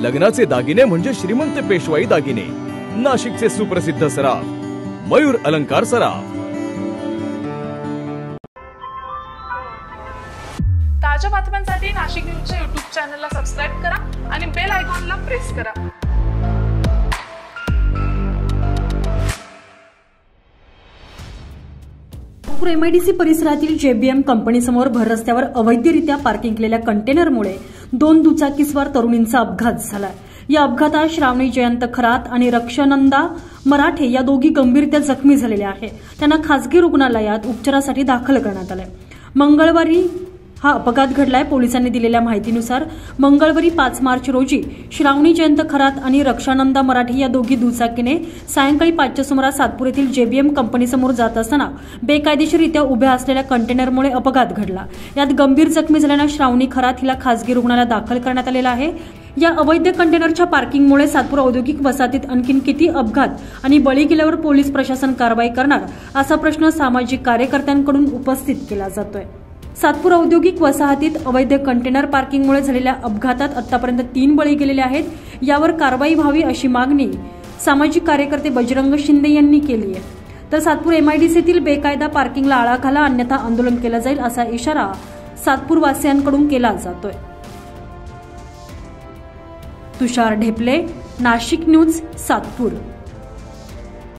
लग्नाचे दागिने म्हणजे श्रीमंत पेशवाई दागिने, नाशिकचे सुप्रसिद्ध सराफ मयूर अलंकार सराफ। ताज्या बातम्यांसाठी नाशिक न्यूजच्या YouTube चॅनलला सबस्क्राइब करा आणि बेल आयकॉनला प्रेस करा। MIDC परिसरातील JBM कंपनीसमोर भर रस्त्यावर अवैधरित्या पार्किंग केलेल्या कंटेनरमुळे 2 दुचाकीस्वार तरुणींचा अपघात झाला। या अपघातात श्रावणी जयंत खरात आणि रक्षानंदा मराठे या दोघी गंभीररित्या जखमी झालेल्या आहेत। त्यांना खासगी रुग्णालयात उपचारासाठी दाखल करण्यात आले। मंगळवारी हा अपघात घडलाय। पोलिसांनी दिलेल्या माहितीनुसार मंगळवारी 5 मार्च रोजी श्रावणी जयंत खरात आणि रक्षानंदा मराठे या दोघी दुचाकीने सायंकाळी 5च्या सुमारास सातपूर येथील JBM कंपनीसमोर जात असताना बेकायदेशीररित्या उभ्या असलेल्या कंटेनरमुळे अपघात घडला। यात गंभीर जखमी झालेल्या श्रावणी खरात हिला खासगी रुग्णालयात दाखल करण्यात आलेला आहे। या अवैध कंटेनरच्या पार्किंगमुळे सातपूर औद्योगिक वसाहतीत आणखी किती अपघात आणि बळी गेल्यावर पोलीस प्रशासन कारवाई करणार असा प्रश्न सामाजिक कार्यकर्त्यांकडून उपस्थित केला जातोय। सातपूर औद्योगिक वसाहतीत अवैध कंटेनर पार्किंगमुळे झालेल्या अपघातात आतापर्यंत 3 बळी गेलेले आहेत। यावर कारवाई व्हावी अशी मागणी सामाजिक कार्यकर्ते बजरंग शिंदे यांनी केली आहे। तर सातपूर MIDCतील बेकायदा पार्किंगला आळा घाला, अन्यथा आंदोलन केलं जाईल असा इशारा सातपूर वासियांकडून केला जातोय। तुषार ढेपले, नाशिक न्यूज, सातपूर।